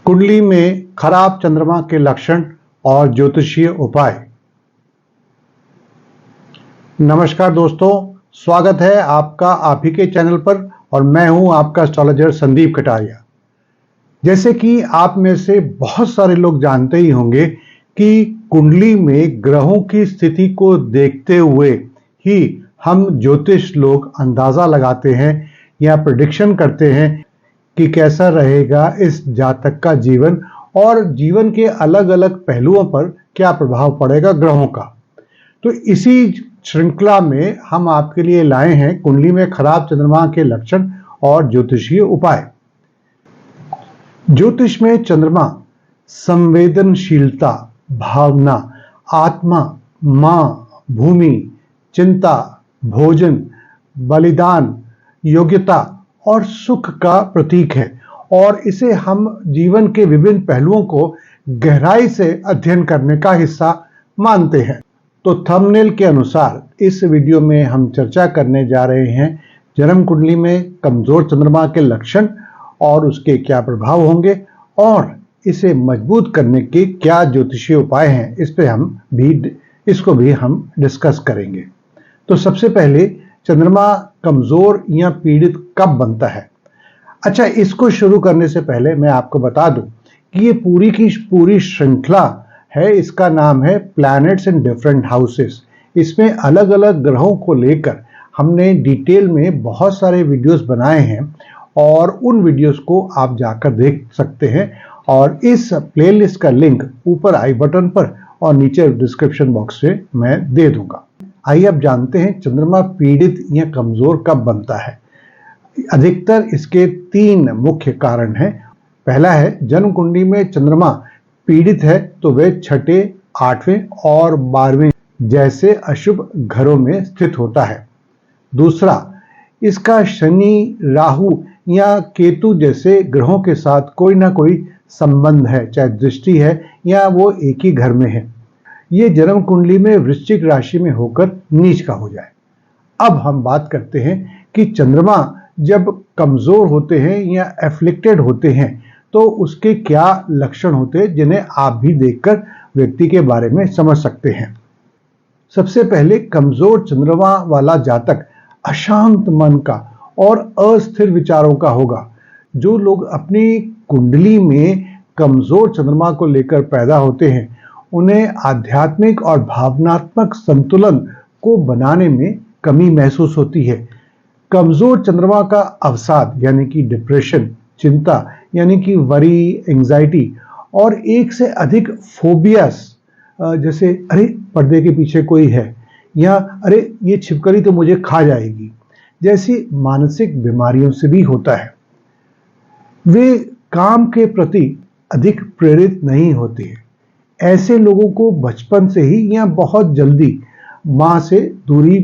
कुंडली में खराब चंद्रमा के लक्षण और ज्योतिषीय उपाय। नमस्कार दोस्तों, स्वागत है आपका आप ही के चैनल पर और मैं हूं आपका एस्ट्रोलॉजर संदीप कटारिया। जैसे कि आप में से बहुत सारे लोग जानते ही होंगे कि कुंडली में ग्रहों की स्थिति को देखते हुए ही हम ज्योतिष लोग अंदाजा लगाते हैं या प्रेडिक्शन करते हैं कि कैसा रहेगा इस जातक का जीवन और जीवन के अलग अलग पहलुओं पर क्या प्रभाव पड़ेगा ग्रहों का। तो इसी श्रृंखला में हम आपके लिए लाए हैं कुंडली में खराब चंद्रमा के लक्षण और ज्योतिषीय उपाय। ज्योतिष में चंद्रमा संवेदनशीलता, भावना, आत्मा, मां, भूमि, चिंता, भोजन, बलिदान, योग्यता और सुख का प्रतीक है और इसे हम जीवन के विभिन्न पहलुओं को गहराई से अध्ययन करने का हिस्सा मानते हैं। तो थंबनेल के अनुसार इस वीडियो में हम चर्चा करने जा रहे हैं जन्म कुंडली में कमजोर चंद्रमा के लक्षण और उसके क्या प्रभाव होंगे और इसे मजबूत करने के क्या ज्योतिषीय उपाय हैं। इसको भी हम डिस्कस करेंगे। तो सबसे पहले चंद्रमा कमजोर या पीड़ित कब बनता है। अच्छा, इसको शुरू करने से पहले मैं आपको बता दूं कि ये पूरी की पूरी श्रृंखला है, इसका नाम है प्लैनेट्स इन डिफरेंट हाउसेस। इसमें अलग अलग ग्रहों को लेकर हमने डिटेल में बहुत सारे वीडियोस बनाए हैं और उन वीडियोस को आप जाकर देख सकते हैं और इस प्लेलिस्ट का लिंक ऊपर आई बटन पर और नीचे डिस्क्रिप्शन बॉक्स में मैं दे दूंगा। आइए अब जानते हैं चंद्रमा पीड़ित या कमजोर कब बनता है। अधिकतर इसके 3 मुख्य कारण हैं। पहला है, जन्म कुंडली में चंद्रमा पीड़ित है तो वे 6, 8वें और 12वें जैसे अशुभ घरों में स्थित होता है। दूसरा, इसका शनि, राहु या केतु जैसे ग्रहों के साथ कोई ना कोई संबंध है, चाहे दृष्टि है या वो एक ही घर में है। ये जन्म कुंडली में वृश्चिक राशि में होकर नीच का हो जाए। अब हम बात करते हैं कि चंद्रमा जब कमजोर होते हैं या एफ्लिक्टेड होते हैं तो उसके क्या लक्षण होते हैं जिन्हें आप भी देखकर व्यक्ति के बारे में समझ सकते हैं। सबसे पहले, कमजोर चंद्रमा वाला जातक अशांत मन का और अस्थिर विचारों का होगा। जो लोग अपनी कुंडली में कमजोर चंद्रमा को लेकर पैदा होते हैं उन्हें आध्यात्मिक और भावनात्मक संतुलन को बनाने में कमी महसूस होती है। कमजोर चंद्रमा का अवसाद यानी कि डिप्रेशन, चिंता यानी कि वरी, एंजाइटी और एक से अधिक फोबियास, जैसे अरे पर्दे के पीछे कोई है या अरे ये छिपकली तो मुझे खा जाएगी जैसी मानसिक बीमारियों से भी होता है। वे काम के प्रति अधिक प्रेरित नहीं होते हैं। ऐसे लोगों को बचपन से ही या बहुत जल्दी मां से दूरी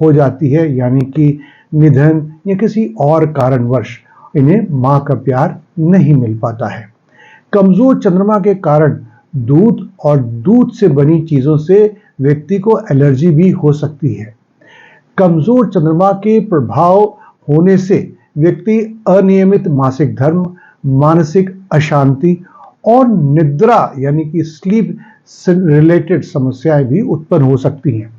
हो जाती है, यानी कि निधन या किसी और कारणवश इन्हें मां का प्यार नहीं मिल पाता है। कमजोर चंद्रमा के कारण दूध और दूध से बनी चीजों से व्यक्ति को एलर्जी भी हो सकती है। कमजोर चंद्रमा के प्रभाव होने से व्यक्ति अनियमित मासिक धर्म, मानसिक अशांति और निद्रा यानी कि स्लीप रिलेटेड समस्याएं भी उत्पन्न हो सकती हैं।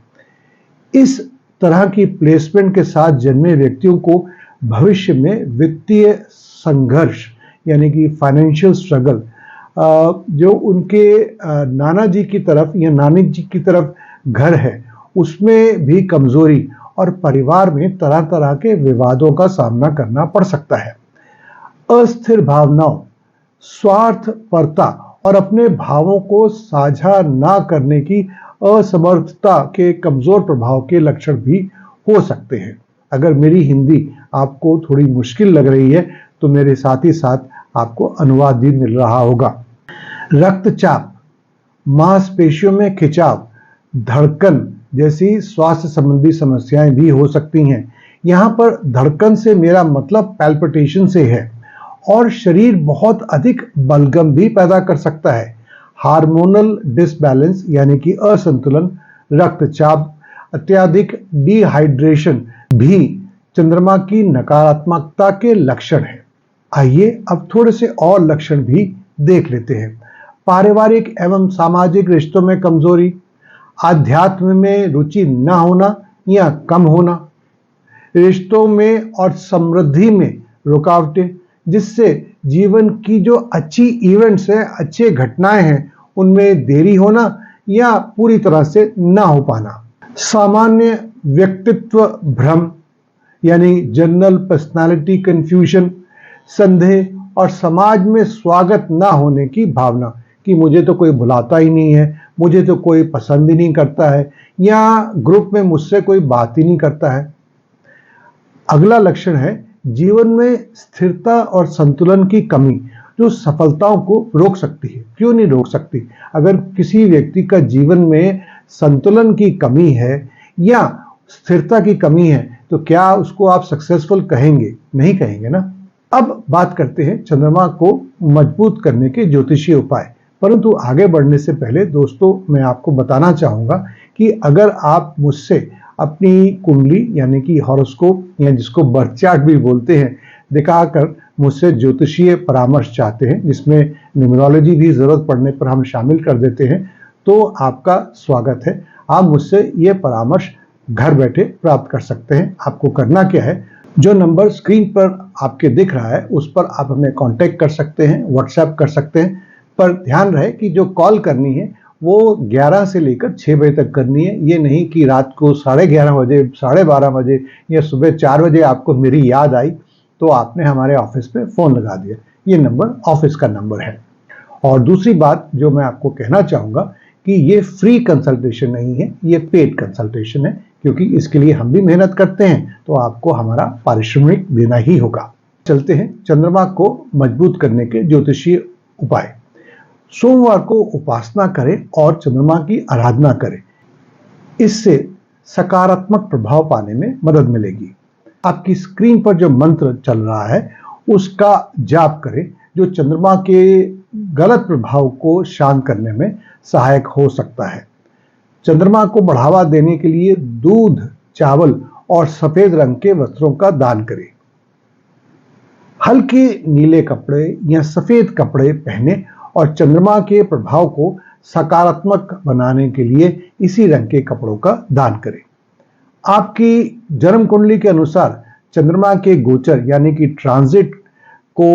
इस तरह की प्लेसमेंट के साथ जन्मे व्यक्तियों को भविष्य में वित्तीय संघर्ष यानी कि फाइनेंशियल स्ट्रगल, जो उनके नाना जी की तरफ या नानी जी की तरफ घर है उसमें भी कमजोरी और परिवार में तरह तरह के विवादों का सामना करना पड़ सकता है। अस्थिर भावनाओं, स्वार्थपरता और अपने भावों को साझा ना करने की असमर्थता के कमजोर प्रभाव के लक्षण भी हो सकते हैं। अगर मेरी हिंदी आपको थोड़ी मुश्किल लग रही है तो मेरे साथ ही साथ आपको अनुवाद भी मिल रहा होगा। रक्तचाप, मांसपेशियों में खिंचाव, धड़कन जैसी स्वास्थ्य संबंधी समस्याएं भी हो सकती हैं। यहाँ पर धड़कन से मेरा मतलब पैल्पिटेशन से है और शरीर बहुत अधिक बलगम भी पैदा कर सकता है। हार्मोनल डिसबैलेंस यानी कि असंतुलन, रक्तचाप, अत्यधिक डिहाइड्रेशन भी चंद्रमा की नकारात्मकता के लक्षण है। आइए अब थोड़े से और लक्षण भी देख लेते हैं। पारिवारिक एवं सामाजिक रिश्तों में कमजोरी, आध्यात्म में रुचि न होना या कम होना, रिश्तों में और समृद्धि में रुकावटें, जिससे जीवन की जो अच्छी इवेंट्स हैं, अच्छे घटनाएं हैं, उनमें देरी होना या पूरी तरह से ना हो पाना। सामान्य व्यक्तित्व भ्रम यानी जनरल पर्सनालिटी कंफ्यूजन, संदेह और समाज में स्वागत ना होने की भावना कि मुझे तो कोई बुलाता ही नहीं है, मुझे तो कोई पसंद ही नहीं करता है, या ग्रुप में मुझसे कोई बात ही नहीं करता है। अगला लक्षण है जीवन में स्थिरता और संतुलन की कमी, जो सफलताओं को रोक सकती है। क्यों नहीं रोक सकती? अगर किसी व्यक्ति का जीवन में संतुलन की कमी है या स्थिरता की कमी है, तो क्या उसको आप सक्सेसफुल कहेंगे? नहीं कहेंगे ना। अब बात करते हैं चंद्रमा को मजबूत करने के ज्योतिषीय उपाय। परंतु आगे बढ़ने से पहले दोस्तों, मैं आपको बताना चाहूंगा कि अगर आप मुझसे अपनी कुंडली यानी कि हॉरोस्कोप या जिसको बर्थ चार्ट भी बोलते हैं, दिखाकर मुझसे ज्योतिषीय परामर्श चाहते हैं, जिसमें न्यूमरोलॉजी भी जरूरत पड़ने पर हम शामिल कर देते हैं, तो आपका स्वागत है। आप मुझसे ये परामर्श घर बैठे प्राप्त कर सकते हैं। आपको करना क्या है, जो नंबर स्क्रीन पर आपके दिख रहा है उस पर आप हमें कांटेक्ट कर सकते हैं, व्हाट्सएप कर सकते हैं। पर ध्यान रहे कि जो कॉल करनी है वो 11 से लेकर 6 बजे तक करनी है। ये नहीं कि रात को 11:30 बजे, 12:30 बजे या सुबह 4 बजे आपको मेरी याद आई तो आपने हमारे ऑफिस में फ़ोन लगा दिया। ये नंबर ऑफिस का नंबर है। और दूसरी बात जो मैं आपको कहना चाहूँगा कि ये फ्री कंसल्टेशन नहीं है, ये पेड कंसल्टेशन है, क्योंकि इसके लिए हम भी मेहनत करते हैं, तो आपको हमारा पारिश्रमिक देना ही होगा। चलते हैं चंद्रमा को मजबूत करने के ज्योतिषीय उपाय। सोमवार को उपासना करें और चंद्रमा की आराधना करें। इससे सकारात्मक प्रभाव पाने में मदद मिलेगी। आपकी स्क्रीन पर जो मंत्र चल रहा है उसका जाप करें, जो चंद्रमा के गलत प्रभाव को शांत करने में सहायक हो सकता है। चंद्रमा को बढ़ावा देने के लिए दूध, चावल और सफेद रंग के वस्त्रों का दान करें। हल्के नीले कपड़े या सफेद कपड़े पहने और चंद्रमा के प्रभाव को सकारात्मक बनाने के लिए इसी रंग के कपड़ों का दान करें। आपकी जन्म कुंडली के अनुसार चंद्रमा के गोचर यानी कि ट्रांजिट को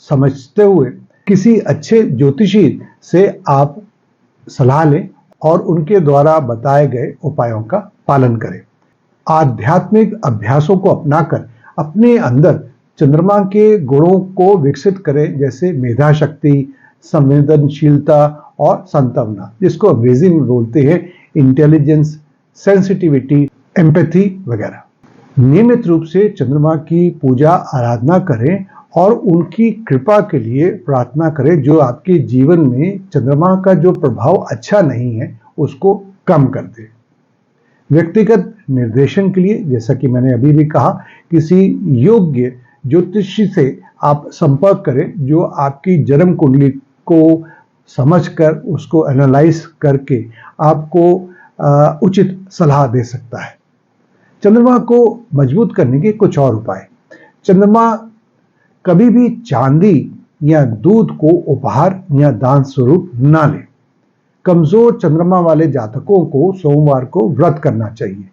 समझते हुए किसी अच्छे ज्योतिषी से आप सलाह लें और उनके द्वारा बताए गए उपायों का पालन करें। आध्यात्मिक अभ्यासों को अपनाकर अपने अंदर चंद्रमा के गुणों को विकसित करें, जैसे मेधा शक्ति, संवेदनशीलता और संतवना, जिसको अंग्रेजी में बोलते हैं इंटेलिजेंस, सेंसिटिविटी, एम्पैथी वगैरह। नियमित रूप से चंद्रमा की पूजा आराधना करें और उनकी कृपा के लिए प्रार्थना करें, जो आपके जीवन में चंद्रमा का जो प्रभाव अच्छा नहीं है उसको कम कर दे। व्यक्तिगत निर्देशन के लिए, जैसा कि मैंने अभी भी कहा, किसी योग्य ज्योतिषी से आप संपर्क करें, जो आपकी जन्म कुंडली को समझकर उसको एनालाइज करके आपको उचित सलाह दे सकता है। चंद्रमा को मजबूत करने के कुछ और उपाय। चंद्रमा कभी भी चांदी या दूध को उपहार या दान स्वरूप ना लें। कमजोर चंद्रमा वाले जातकों को सोमवार को व्रत करना चाहिए।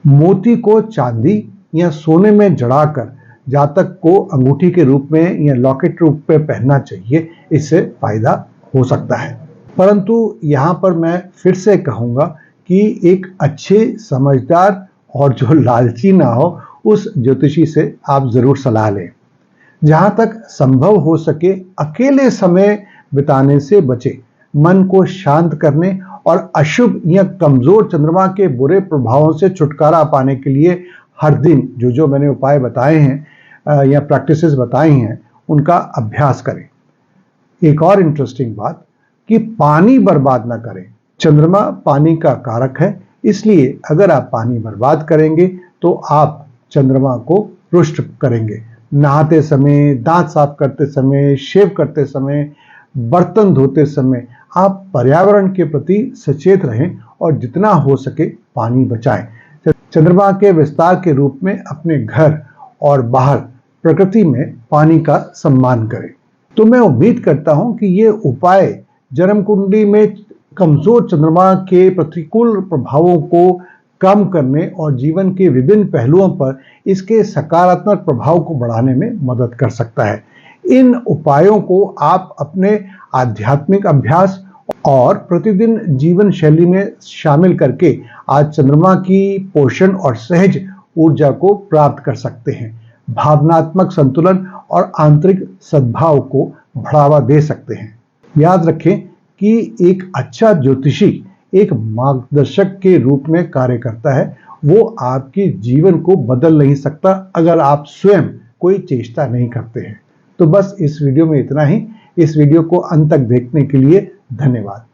मोती को चांदी या सोने में जड़ाकर जातक को अंगूठी के रूप में या लॉकेट रूप में पहनना चाहिए। इससे फायदा हो सकता है। परंतु यहाँ पर मैं फिर से कहूँगा कि एक अच्छे, समझदार और जो लालची ना हो उस ज्योतिषी से आप जरूर सलाह लें। जहाँ तक संभव हो सके अकेले समय बिताने से बचें। मन को शांत करने और अशुभ या कमजोर चंद्रमा के बुरे प्रभावों से छुटकारा पाने के लिए हर दिन जो मैंने उपाय बताए हैं या प्रैक्टिसेस बताई हैं उनका अभ्यास करें। एक और इंटरेस्टिंग बात कि पानी बर्बाद ना करें। चंद्रमा पानी का कारक है, इसलिए अगर आप पानी बर्बाद करेंगे तो आप चंद्रमा को रुष्ट करेंगे। नहाते समय, दांत साफ करते समय, शेव करते समय, बर्तन धोते समय आप पर्यावरण के प्रति सचेत रहें और जितना हो सके पानी बचाएं। चंद्रमा के विस्तार के रूप में अपने घर और बाहर प्रकृति में पानी का सम्मान करें। तो मैं उम्मीद करता हूं कि ये उपाय जन्म कुंडली में कमजोर चंद्रमा के प्रतिकूल प्रभावों को कम करने और जीवन के विभिन्न पहलुओं पर इसके सकारात्मक प्रभाव को बढ़ाने में मदद कर सकता है। इन उपायों को आप अपने आध्यात्मिक अभ्यास और प्रतिदिन जीवन शैली में शामिल करके आज चंद्रमा की पोषण और सहज ऊर्जा को प्राप्त कर सकते हैं, भावनात्मक संतुलन और आंतरिक सद्भाव को बढ़ावा दे सकते हैं। याद रखें कि एक अच्छा ज्योतिषी एक मार्गदर्शक के रूप में कार्य करता है। वो आपके जीवन को बदल नहीं सकता अगर आप स्वयं कोई चेष्टा नहीं करते हैं। तो बस इस वीडियो में इतना ही। इस वीडियो को अंत तक देखने के लिए धन्यवाद।